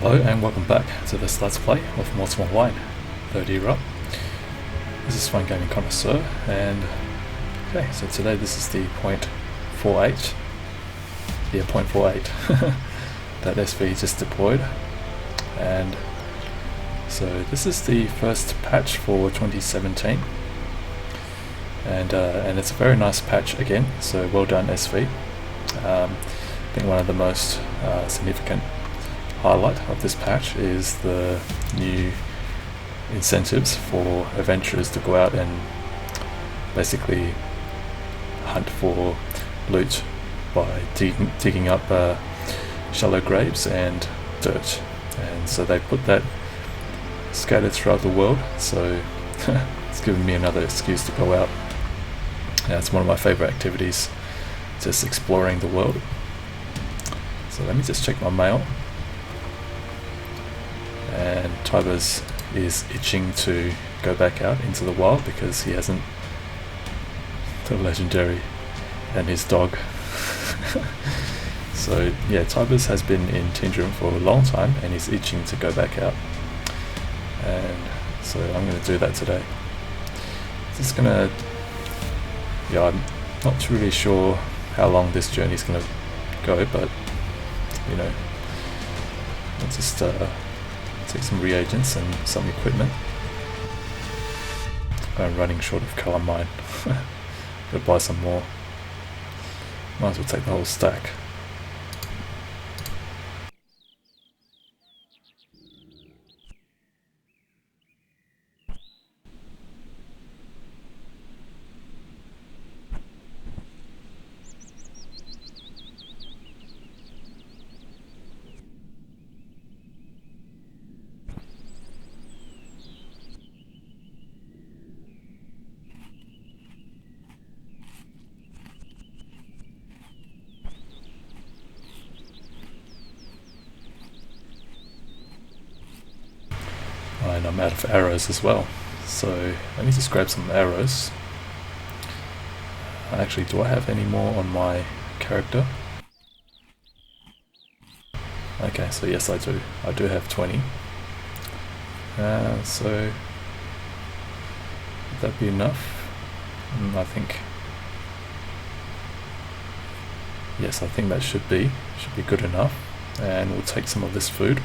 Hello and welcome back to this Let's Play of Mortimer Wine, 3rd era. This is Fine Gaming Connoisseur, and okay, so today this is the .48, yeah, .48 that SV just deployed, and so this is the first patch for 2017, and it's a very nice patch again, so well done SV. I think one of the most significant highlight of this patch is the new incentives for adventurers to go out and basically hunt for loot by digging up shallow graves and dirt, and so they put that scattered throughout the world, so it's given me another excuse to go out. It's one of my favorite activities, just exploring the world. So let me just check my mail. And Tibers is itching to go back out into the wild because he hasn't, the legendary and his dog. So yeah, Tibers has been in Tindrem for a long time and he's itching to go back out, and so I'm going to do that today. Just gonna, yeah, I'm not really sure how long this journey is going to go, but you know, I'll just take some reagents and some equipment. I'm running short of calamine. Gotta buy some more. Might as well take the whole stack. And I'm out of arrows as well, so let me just grab some arrows. Actually, do I have any more on my character? Okay, so yes I do. I do have 20. So would that be enough? I think, yes, I think that should be good enough, and we'll take some of this food.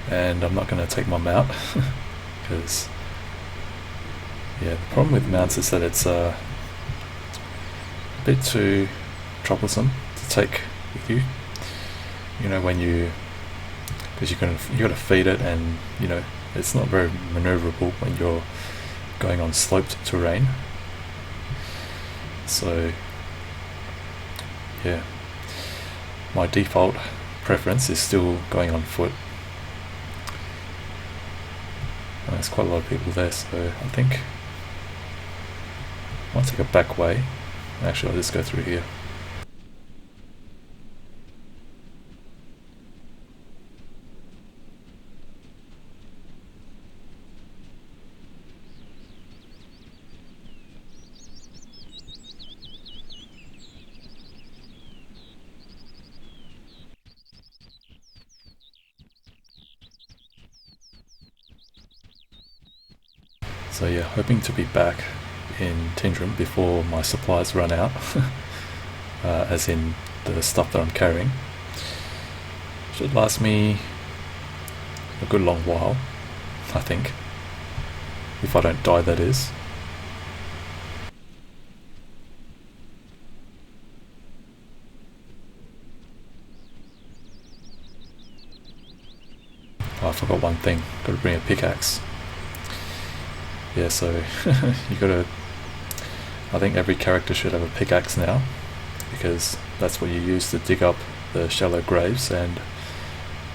And I'm not going to take my mount because yeah, the problem with mounts is that it's a bit too troublesome to take with you. You know, when because you got to feed it, and you know it's not very maneuverable when you're going on sloped terrain. So yeah, my default preference is still going on foot. There's quite a lot of people there, so I think I might take a back way. Actually, I'll just go through here. So yeah, hoping to be back in Tindrem before my supplies run out, as in the stuff that I'm carrying. Should last me a good long while, I think, if I don't die, that is. Oh, I forgot one thing, got to bring a pickaxe. Yeah, so you gotta, I think every character should have a pickaxe now, because that's what you use to dig up the shallow graves and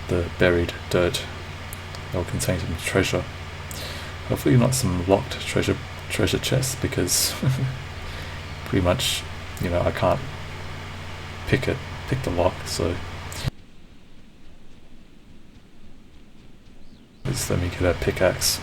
the buried dirt that will contain some treasure. Hopefully not some locked treasure chests, because pretty much, you know, I can't pick the lock, so just let me get a pickaxe.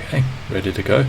Okay, ready to go.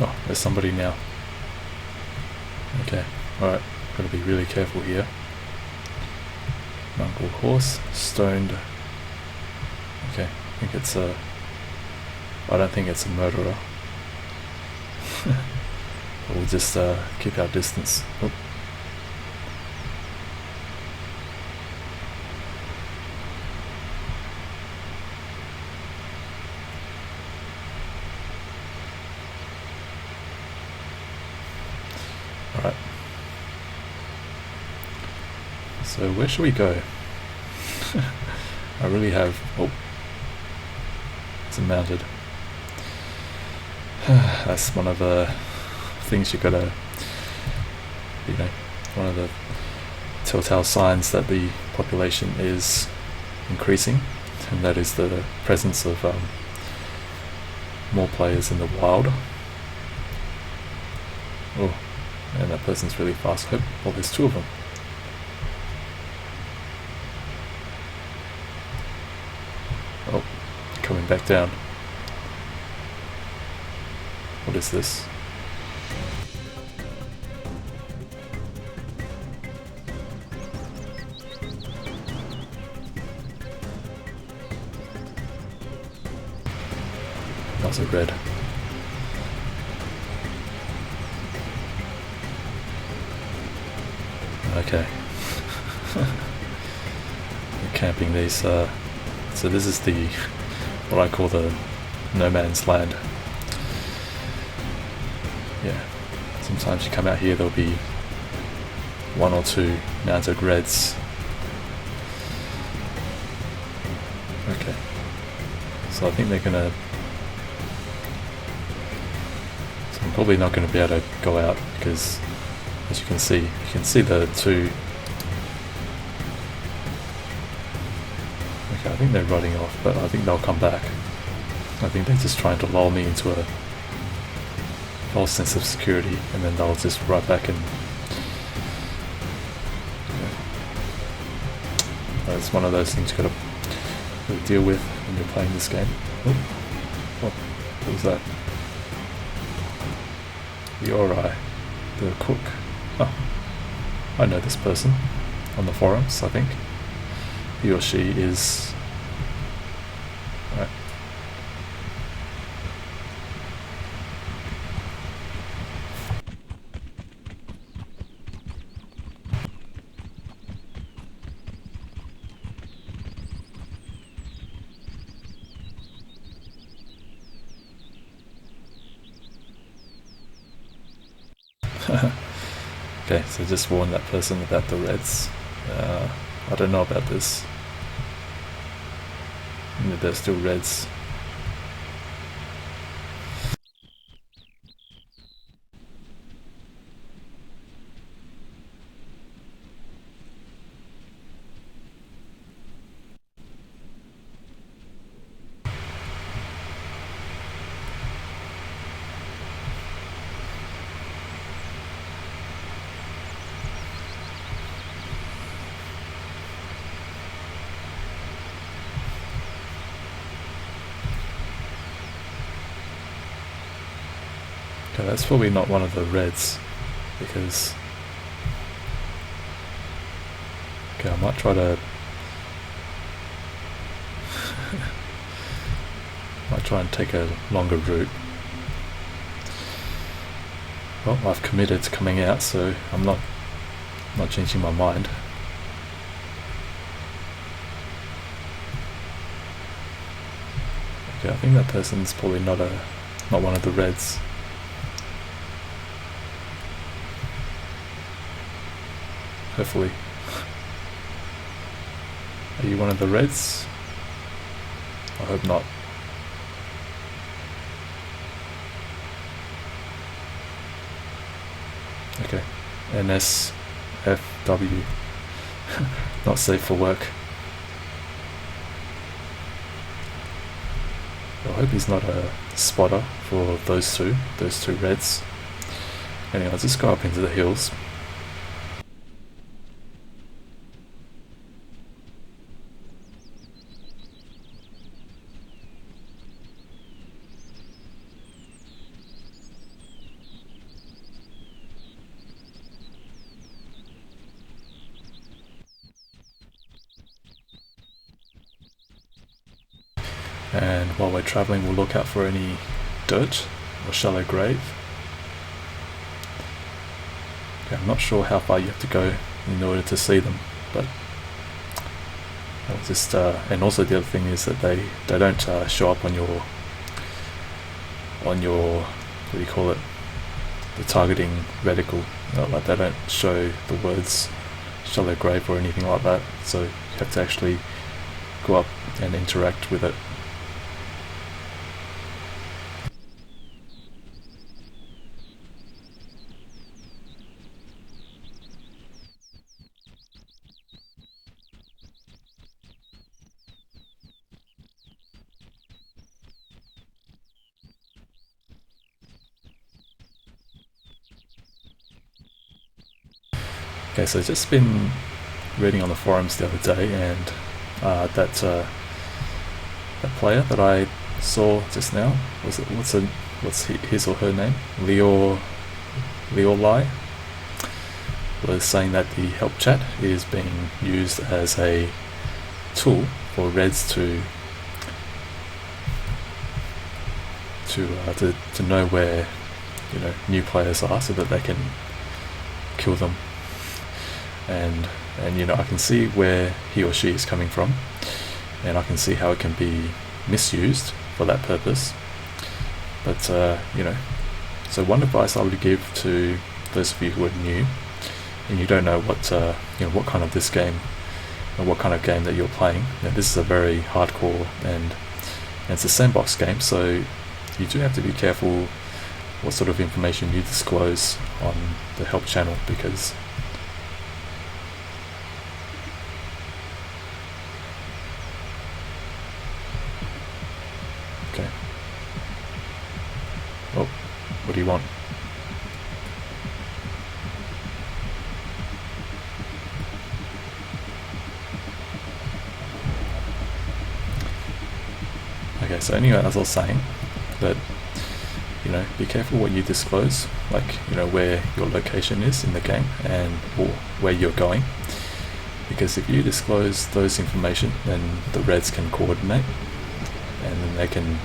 Oh, there's somebody now. Okay, alright, gotta be really careful here. Mongrel horse, stoned. Okay, I think it's a... I don't think it's a murderer. We'll just keep our distance. Oop. Alright. So where should we go? I really have... Oh. It's mounted. That's one of the things you gotta... You know, one of the telltale signs that the population is increasing, and that is the presence of more players in the wild. Oh, and that person's really fast. Oh, there's two of them. Oh, coming back down. What is this? That's a red. Okay. We're camping these, so this is the, what I call the no man's land. Yeah, sometimes you come out here, there'll be one or two mounted reds. Okay, so I think they're gonna, so I'm probably not going to be able to go out because, as you can see the two. Okay, I think they're running off, but I think they'll come back. I think they're just trying to lull me into a false sense of security, and then they'll just right back and It's one of those things you've got to deal with when you're playing this game. Oh, what was that? Yorai, the cook. Oh, I know this person on the forums, I think. He or she is... Right. Okay, so just warn that person about the reds. I don't know about this. There's still reds. Okay, that's probably not one of the reds, because... Okay, I might try to... might try and take a longer route. Well, I've committed to coming out, so I'm not changing my mind. Okay, I think that person's probably not one of the reds. Hopefully. Are you one of the reds? I hope not. Okay. NSFW. Not safe for work. I hope he's not a spotter for those two reds. Anyway, I'll just go up into the hills. And while we're travelling, we'll look out for any dirt or shallow grave. Okay, I'm not sure how far you have to go in order to see them, but I'll just and also the other thing is that they don't show up on your what do you call it, the targeting reticle. Like they don't show the words shallow grave or anything like that, so you have to actually go up and interact with it. Okay, so just been reading on the forums the other day, and that player that I saw just now, what's his or her name? Leolai was saying that the help chat is being used as a tool for reds to know where new players are, so that they can kill them. And I can see where he or she is coming from, and I can see how it can be misused for that purpose. But so one advice I would give to those of you who are new and you don't know what kind of this game or what kind of game that you're playing. This is a very hardcore and it's a sandbox game, so you do have to be careful what sort of information you disclose on the help channel, because okay. Oh, what do you want? so anyway, as I was saying, that, you know, be careful what you disclose, like, you know, where your location is in the game and or where you're going, because if you disclose those information, then the Reds can coordinate, and then they can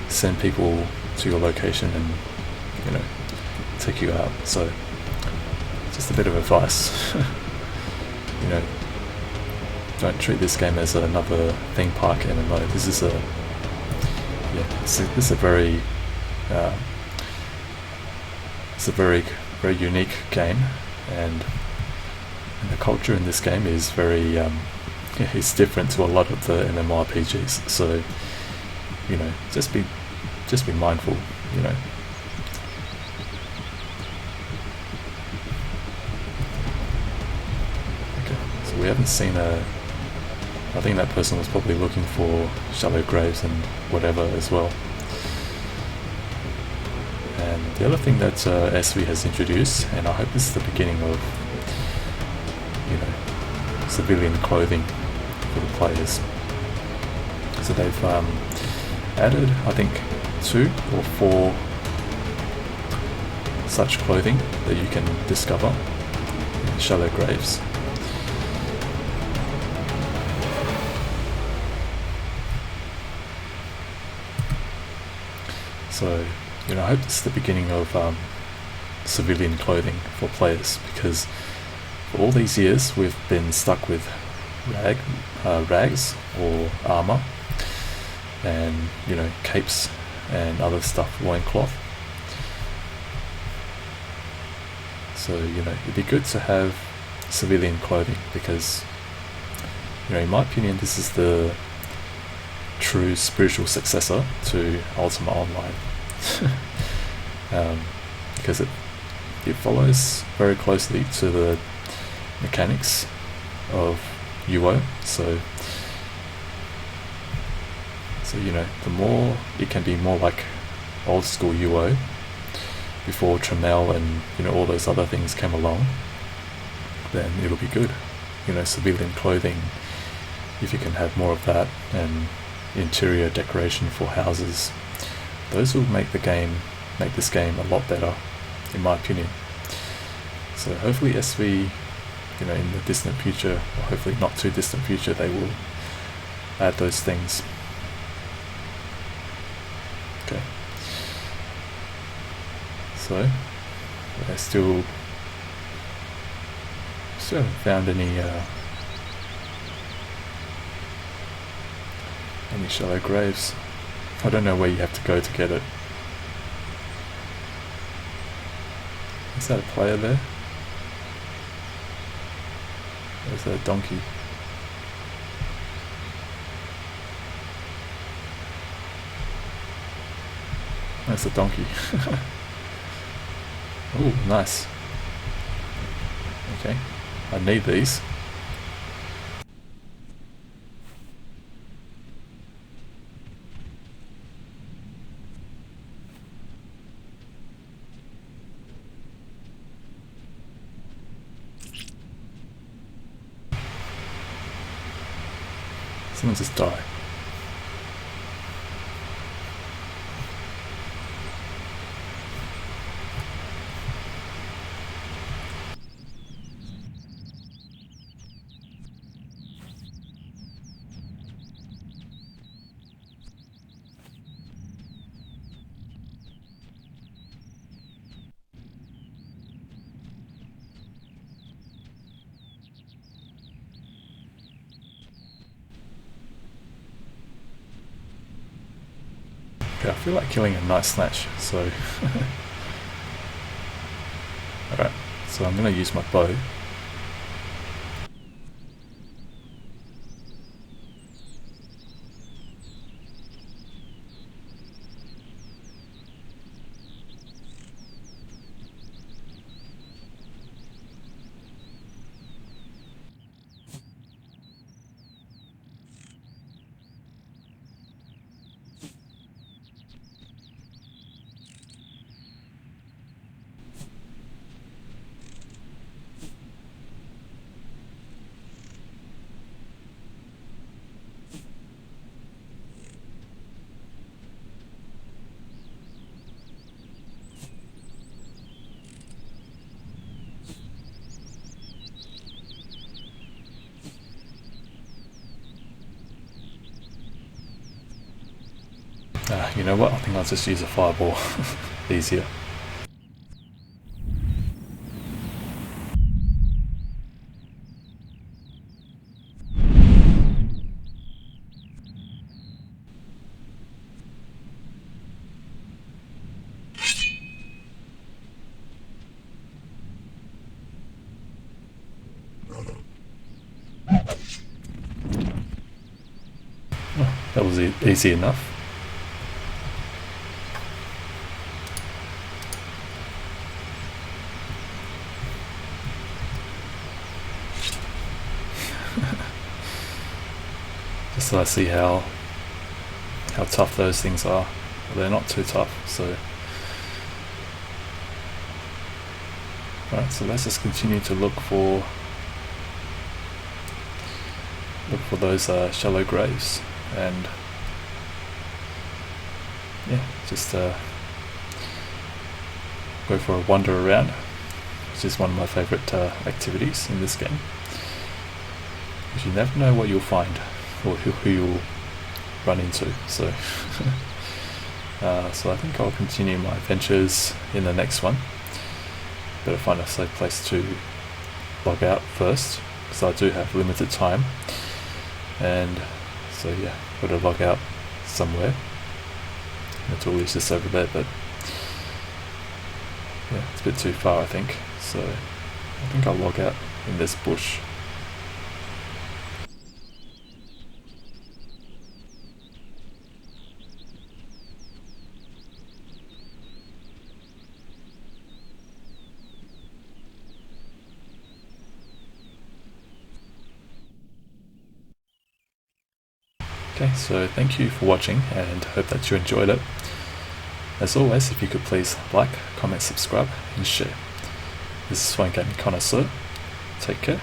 send people to your location and, you know, take you out. So just a bit of advice. You know, don't treat this game as another theme park MMO. This is this is a very it's a very unique game, and the culture in this game is very it's different to a lot of the MMORPGs. So, you know, just be mindful, you know. Okay, so we haven't seen I think that person was probably looking for shallow graves and whatever as well. And the other thing that SV has introduced, and I hope this is the beginning of, you know, civilian clothing for the players. So they've added, I think, 2 or 4 such clothing that you can discover in shallow graves. So, you know, I hope this is the beginning of civilian clothing for players, because for all these years we've been stuck with rags or armor and, you know, capes and other stuff, loincloth. So, you know, it'd be good to have civilian clothing, because, you know, in my opinion, this is the true spiritual successor to Ultima Online. Because it follows very closely to the mechanics of UO. So you know, the more it can be more like old school UO before Tremel and, you know, all those other things came along, then it'll be good. You know, civilian clothing, if you can have more of that, and interior decoration for houses, those will make this game a lot better, in my opinion. So hopefully SV, you know, in the distant future, or hopefully not too distant future, they will add those things. Okay. So I still haven't found any shallow graves. I don't know where you have to go to get it. Is that a player there? Or is that a donkey? That's a donkey. Oh, nice. Okay, I need these. Someone just die. Okay, I feel like killing a night snatch, so alright, so I'm going to use my bow. You know what, I think I'll just use a fireball. Easier. Oh, that was easy enough. Just so I see how tough those things are. Well, they're not too tough, so. Alright, so let's just continue to look for those shallow graves, and yeah, just go for a wander around, which is one of my favourite activities in this game, because you never know what you'll find or who you'll run into. So so I think I'll continue my adventures in the next one. Better find a safe place to log out first, because I do have limited time, and so yeah, gotta log out somewhere. The tool is just over there, but yeah, it's a bit too far I think, so I think I'll log out in this bush. Okay, so thank you for watching, and hope that you enjoyed it. As always, if you could please like, comment, subscribe, and share. This is Swine Gaming Connoisseur. Take care.